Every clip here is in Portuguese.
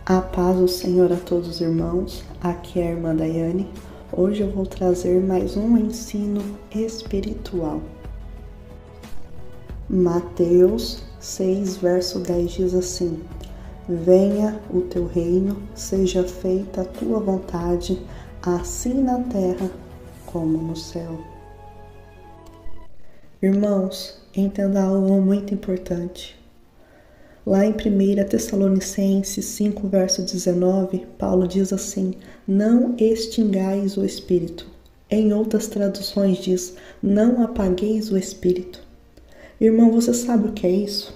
A paz do Senhor a todos os irmãos, aqui é a irmã Daiane. Hoje eu vou trazer mais um ensino espiritual. Mateus 6, verso 10 diz assim: Venha o teu reino, seja feita a tua vontade, assim na terra como no céu. Irmãos, entenda algo muito importante. Lá em 1 Tessalonicenses 5, verso 19, Paulo diz assim: Não extingais o Espírito. Em outras traduções diz: Não apagueis o Espírito. Irmão, você sabe o que é isso?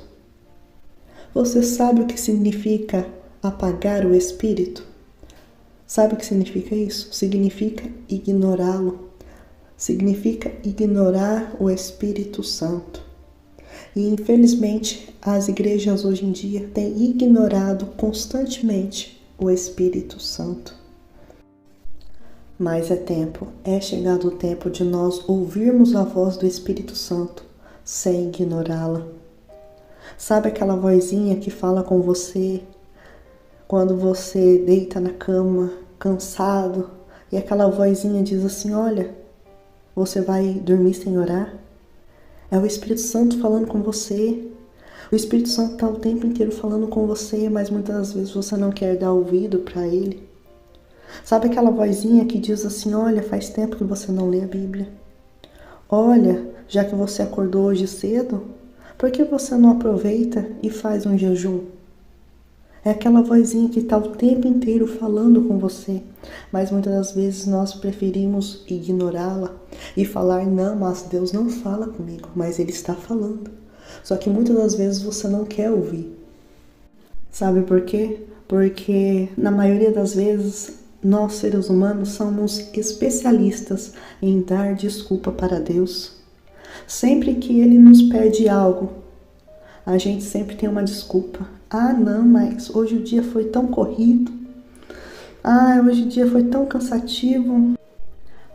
Você sabe o que significa apagar o Espírito? Sabe o que significa isso? Significa ignorá-lo. Significa ignorar o Espírito Santo. E infelizmente as igrejas hoje em dia têm ignorado constantemente o Espírito Santo. Mas é chegado o tempo de nós ouvirmos a voz do Espírito Santo sem ignorá-la. Sabe aquela vozinha que fala com você quando você deita na cama, cansado, e aquela vozinha diz assim: olha, você vai dormir sem orar? É o Espírito Santo falando com você. O Espírito Santo está o tempo inteiro falando com você, mas muitas das vezes você não quer dar ouvido para ele. Sabe aquela vozinha que diz assim: olha, faz tempo que você não lê a Bíblia. Olha, já que você acordou hoje cedo, por que você não aproveita e faz um jejum? É aquela vozinha que está o tempo inteiro falando com você, mas muitas das vezes nós preferimos ignorá-la e falar: não, mas Deus não fala comigo, mas Ele está falando. Só que muitas das vezes você não quer ouvir. Sabe por quê? Porque na maioria das vezes nós, seres humanos, somos especialistas em dar desculpa para Deus. Sempre que Ele nos pede algo, a gente sempre tem uma desculpa. Ah, não, mas hoje o dia foi tão corrido. Ah, hoje o dia foi tão cansativo.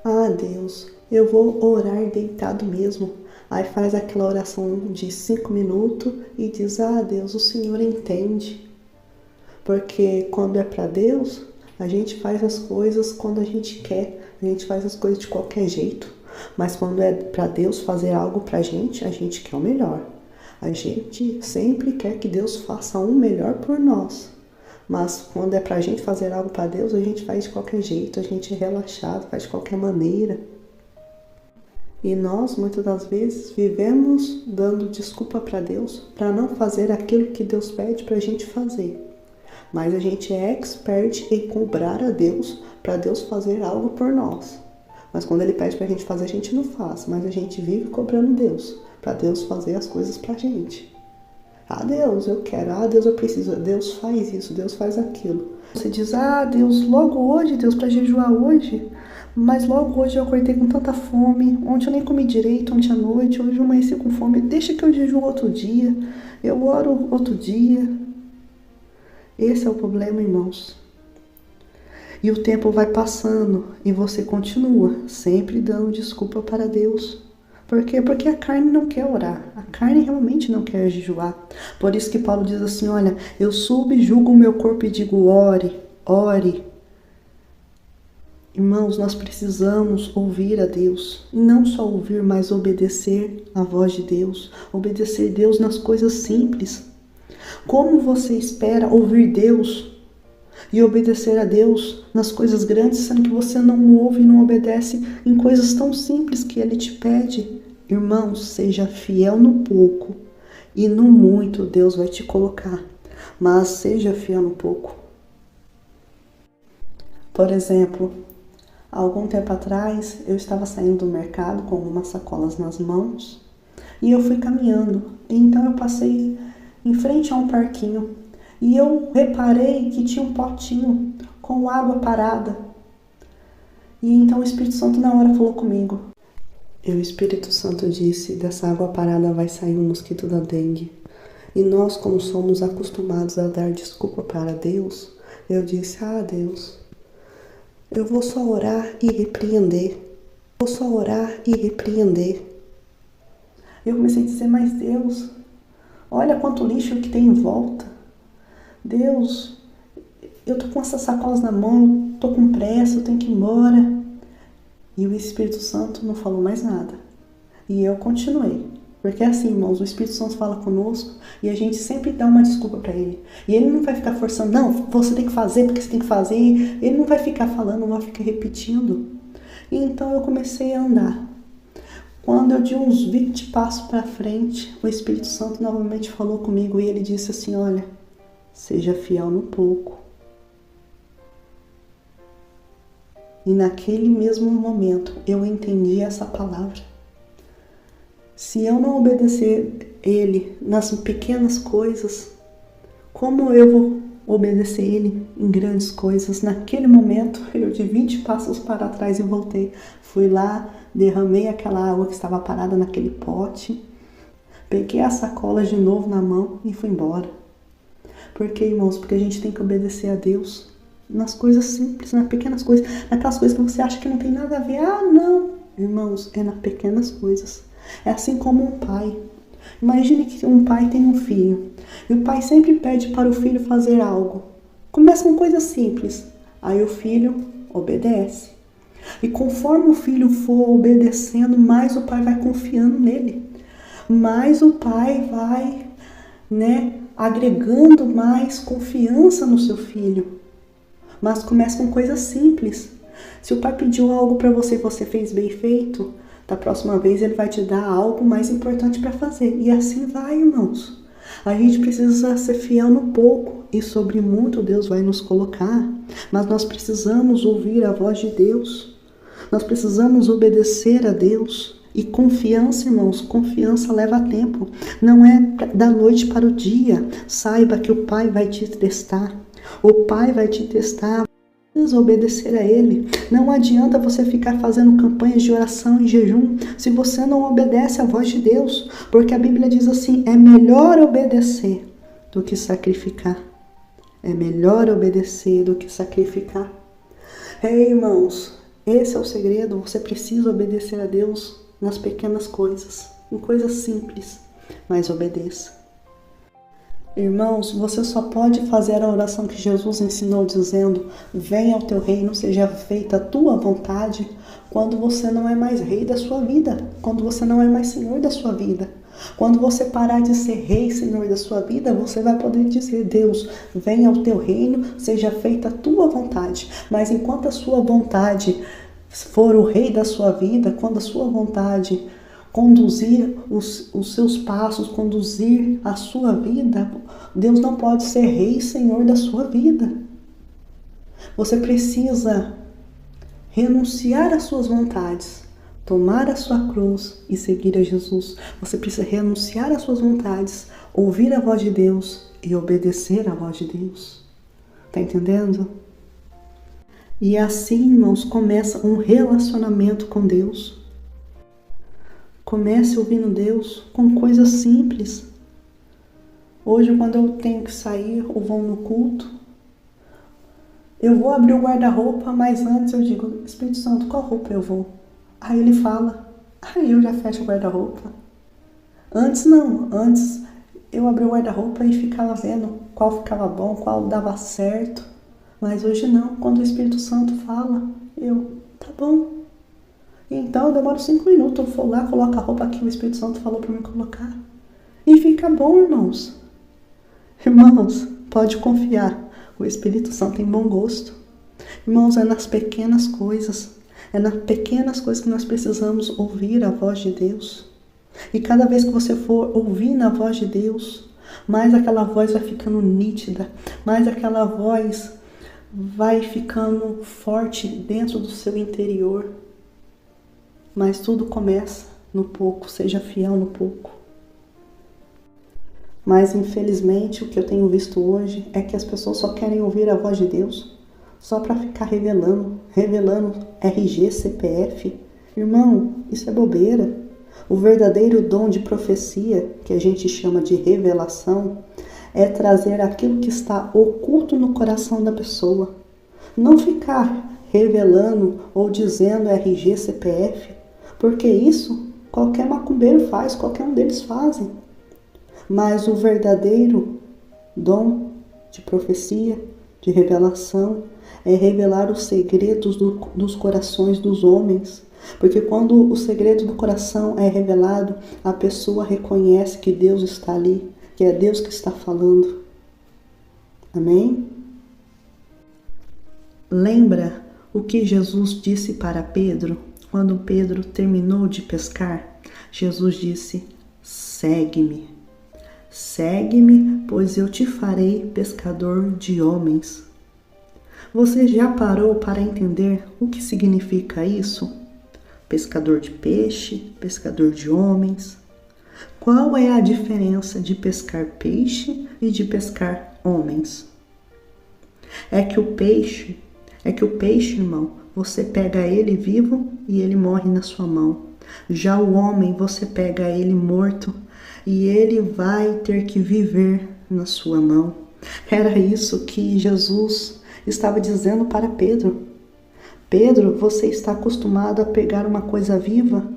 Ah, Deus, eu vou orar deitado mesmo. Aí faz aquela oração de 5 minutos e diz: ah, Deus, o Senhor entende. Porque quando é para Deus, a gente faz as coisas quando a gente quer. A gente faz as coisas de qualquer jeito. Mas quando é para Deus fazer algo pra gente, a gente quer o melhor. A gente sempre quer que Deus faça um melhor por nós. Mas quando é pra gente fazer algo para Deus, a gente faz de qualquer jeito, a gente é relaxado, faz de qualquer maneira. E nós, muitas das vezes, vivemos dando desculpa para Deus para não fazer aquilo que Deus pede pra gente fazer. Mas a gente é expert em cobrar a Deus para Deus fazer algo por nós. Mas quando Ele pede pra gente fazer, a gente não faz. Mas a gente vive cobrando Deus, para Deus fazer as coisas pra gente. Ah, Deus, eu quero. Ah, Deus, eu preciso. Deus faz isso, Deus faz aquilo. Você diz: ah, Deus, logo hoje, Deus, para jejuar hoje. Mas logo hoje eu acordei com tanta fome. Ontem eu nem comi direito, ontem à noite. Hoje eu amanheci com fome. Deixa que eu jejuo outro dia. Eu oro outro dia. Esse é o problema, irmãos. E o tempo vai passando e você continua sempre dando desculpa para Deus. Por quê? Porque a carne não quer orar. A carne realmente não quer jejuar. Por isso que Paulo diz assim: olha, eu subjugo o meu corpo e digo: ore, ore. Irmãos, nós precisamos ouvir a Deus. E não só ouvir, mas obedecer a voz de Deus. Obedecer a Deus nas coisas simples. Como você espera ouvir Deus e obedecer a Deus nas coisas grandes, sendo que você não ouve e não obedece em coisas tão simples que Ele te pede? Irmãos, seja fiel no pouco e no muito Deus vai te colocar, mas seja fiel no pouco. Por exemplo, há algum tempo atrás eu estava saindo do mercado com algumas sacolas nas mãos e eu fui caminhando. Então eu passei em frente a um parquinho e eu reparei que tinha um potinho com água parada. E então o Espírito Santo na hora falou comigo. E o Espírito Santo disse: dessa água parada vai sair um mosquito da dengue. E nós, como somos acostumados a dar desculpa para Deus, eu disse: ah, Deus, eu vou só orar e repreender. Vou só orar e repreender. Eu comecei a dizer: mas Deus, olha quanto lixo que tem em volta. Deus, eu tô com essas sacolas na mão, tô com pressa, eu tenho que ir embora. E o Espírito Santo não falou mais nada. E eu continuei. Porque é assim, irmãos, o Espírito Santo fala conosco e a gente sempre dá uma desculpa para ele. E ele não vai ficar forçando, não, você tem que fazer porque você tem que fazer. Ele não vai ficar falando, não vai ficar repetindo. E então eu comecei a andar. Quando eu dei uns 20 passos para frente, o Espírito Santo novamente falou comigo e ele disse assim, olha, seja fiel no pouco. E naquele mesmo momento eu entendi essa palavra. Se eu não obedecer ele nas pequenas coisas, como eu vou obedecer ele em grandes coisas? Naquele momento, eu dei 20 passos para trás e voltei. Fui lá, derramei aquela água que estava parada naquele pote, peguei a sacola de novo na mão e fui embora. Por quê, irmãos? Porque a gente tem que obedecer a Deus nas coisas simples, nas pequenas coisas, naquelas coisas que você acha que não tem nada a ver. Ah, não! Irmãos, é nas pequenas coisas. É assim como um pai. Imagine que um pai tem um filho. E o pai sempre pede para o filho fazer algo. Começa com coisas simples. Aí o filho obedece. E conforme o filho for obedecendo, mais o pai vai confiando nele. Mais o pai vai, agregando mais confiança no seu filho. Mas começa com coisas simples. Se o pai pediu algo para você e você fez bem feito, da próxima vez ele vai te dar algo mais importante para fazer. E assim vai, irmãos. A gente precisa ser fiel no pouco e sobre muito Deus vai nos colocar. Mas nós precisamos ouvir a voz de Deus. Nós precisamos obedecer a Deus. E confiança, irmãos, confiança leva tempo. Não é da noite para o dia. Saiba que o Pai vai te testar. O Pai vai te testar. Precisa obedecer a Ele. Não adianta você ficar fazendo campanhas de oração e jejum se você não obedece à voz de Deus. Porque a Bíblia diz assim, é melhor obedecer do que sacrificar. É melhor obedecer do que sacrificar. Ei, irmãos, esse é o segredo. Você precisa obedecer a Deus nas pequenas coisas, em coisas simples, mas obedeça. Irmãos, você só pode fazer a oração que Jesus ensinou dizendo, venha ao teu reino, seja feita a tua vontade, quando você não é mais rei da sua vida, quando você não é mais senhor da sua vida. Quando você parar de ser rei, senhor da sua vida, você vai poder dizer, Deus, venha ao teu reino, seja feita a tua vontade. Mas enquanto a sua vontade for o rei da sua vida, quando a sua vontade conduzir os seus passos, conduzir a sua vida, Deus não pode ser rei e senhor da sua vida. Você precisa renunciar às suas vontades, tomar a sua cruz e seguir a Jesus. Você precisa renunciar às suas vontades, ouvir a voz de Deus e obedecer à voz de Deus. Tá entendendo? E assim, irmãos, começa um relacionamento com Deus. Comece ouvindo Deus com coisas simples. Hoje, quando eu tenho que sair ou vou no culto, eu vou abrir o guarda-roupa, mas antes eu digo, Espírito Santo, qual roupa eu vou? Aí ele fala, aí eu já fecho o guarda-roupa. Antes não, antes eu abri o guarda-roupa e ficava vendo qual ficava bom, qual dava certo. Mas hoje não, quando o Espírito Santo fala, tá bom. Então eu demoro 5 minutos, eu vou lá, coloco a roupa que o Espírito Santo falou para mim colocar. E fica bom, irmãos. Irmãos, pode confiar, o Espírito Santo tem bom gosto. Irmãos, é nas pequenas coisas. É nas pequenas coisas que nós precisamos ouvir a voz de Deus. E cada vez que você for ouvir a voz de Deus, mais aquela voz vai ficando nítida, mais aquela voz vai ficando forte dentro do seu interior. Mas tudo começa no pouco, seja fiel no pouco. Mas infelizmente o que eu tenho visto hoje é que as pessoas só querem ouvir a voz de Deus só para ficar revelando RG, CPF. Irmão, isso é bobeira. O verdadeiro dom de profecia, que a gente chama de revelação, é trazer aquilo que está oculto no coração da pessoa. Não ficar revelando ou dizendo RG, CPF, porque isso qualquer macumbeiro faz, qualquer um deles fazem. Mas o verdadeiro dom de profecia, de revelação, é revelar os segredos dos corações dos homens. Porque quando o segredo do coração é revelado, a pessoa reconhece que Deus está ali, que é Deus que está falando. Amém? Lembra o que Jesus disse para Pedro quando Pedro terminou de pescar? Jesus disse: segue-me. Segue-me, pois eu te farei pescador de homens. Você já parou para entender o que significa isso? Pescador de peixe, pescador de homens. Qual é a diferença de pescar peixe e de pescar homens? É que o peixe, irmão, você pega ele vivo e ele morre na sua mão. Já o homem, você pega ele morto e ele vai ter que viver na sua mão. Era isso que Jesus estava dizendo para Pedro. Pedro, você está acostumado a pegar uma coisa viva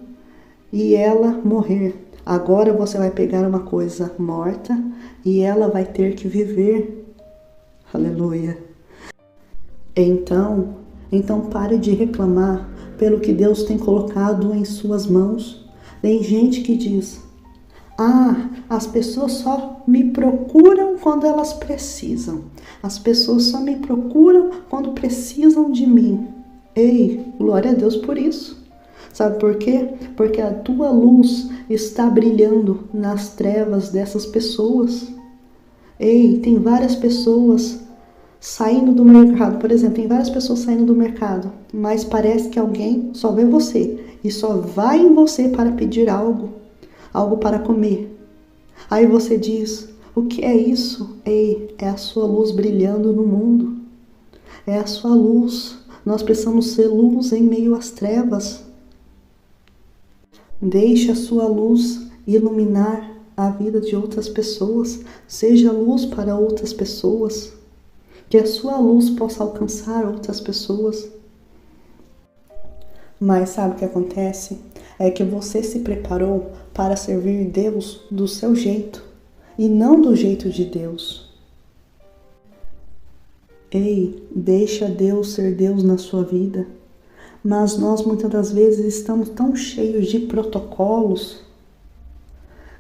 e ela morrer. Agora você vai pegar uma coisa morta e ela vai ter que viver. Aleluia. Então pare de reclamar pelo que Deus tem colocado em suas mãos. Tem gente que diz: as pessoas só me procuram quando elas precisam. As pessoas só me procuram quando precisam de mim. Ei, glória a Deus por isso. Sabe por quê? Porque a tua luz está brilhando nas trevas dessas pessoas. Ei, tem várias pessoas saindo do mercado. Por exemplo, tem várias pessoas saindo do mercado, mas parece que alguém só vê você e só vai em você para pedir algo para comer. Aí você diz: o que é isso? Ei, é a sua luz brilhando no mundo. É a sua luz. Nós precisamos ser luz em meio às trevas. Deixe a sua luz iluminar a vida de outras pessoas. Seja luz para outras pessoas. Que a sua luz possa alcançar outras pessoas. Mas sabe o que acontece? É que você se preparou para servir Deus do seu jeito e não do jeito de Deus. Ei, deixa Deus ser Deus na sua vida. Mas nós muitas das vezes estamos tão cheios de protocolos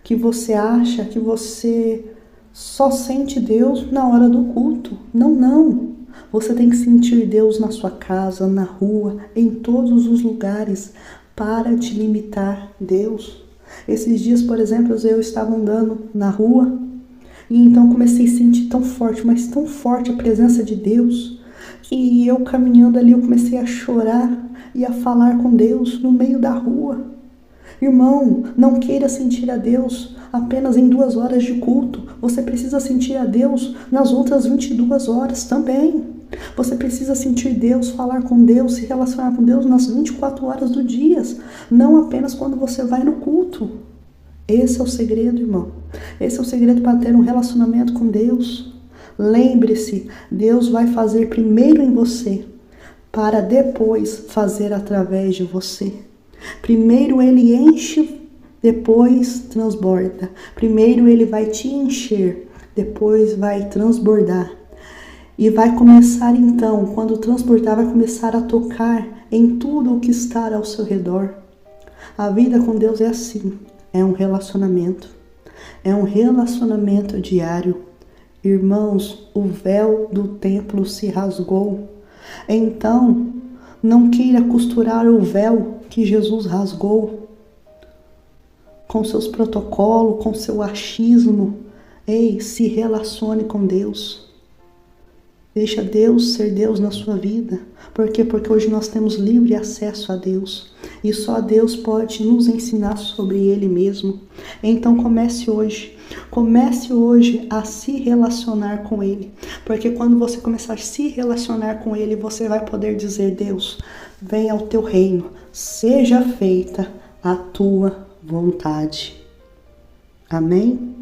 que você acha que você só sente Deus na hora do culto. Não. Você tem que sentir Deus na sua casa, na rua, em todos os lugares. Para de limitar Deus. Esses dias, por exemplo, eu estava andando na rua e então comecei a sentir tão forte, mas tão forte a presença de Deus, que eu caminhando ali, eu comecei a chorar e a falar com Deus no meio da rua. Irmão, não queira sentir a Deus apenas em 2 horas de culto. Você precisa sentir a Deus nas outras 22 horas também. Você precisa sentir Deus, falar com Deus, se relacionar com Deus nas 24 horas do dia, não apenas quando você vai no culto. Esse é o segredo, irmão. Esse é o segredo para ter um relacionamento com Deus. Lembre-se, Deus vai fazer primeiro em você, para depois fazer através de você. Primeiro Ele enche, depois transborda. Primeiro Ele vai te encher, depois vai transbordar. E vai começar então, quando transbordar, vai começar a tocar em tudo o que está ao seu redor. A vida com Deus é assim, é um relacionamento. É um relacionamento diário. Irmãos, o véu do templo se rasgou. Então, não queira costurar o véu que Jesus rasgou com seus protocolos, com seu achismo. Ei, se relacione com Deus. Deixa Deus ser Deus na sua vida. Por quê? Porque hoje nós temos livre acesso a Deus. E só Deus pode nos ensinar sobre Ele mesmo. Então comece hoje. Comece hoje a se relacionar com Ele. Porque quando você começar a se relacionar com Ele, você vai poder dizer: Deus, venha ao teu reino. Seja feita a tua vontade. Amém?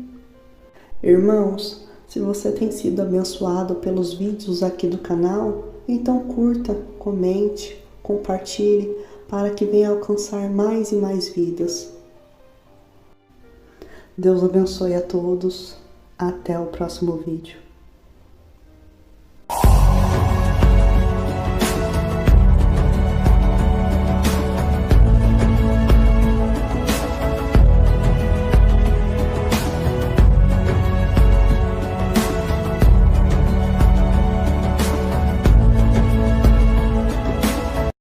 Irmãos, se você tem sido abençoado pelos vídeos aqui do canal, então curta, comente, compartilhe, para que venha alcançar mais e mais vidas. Deus abençoe a todos. Até o próximo vídeo.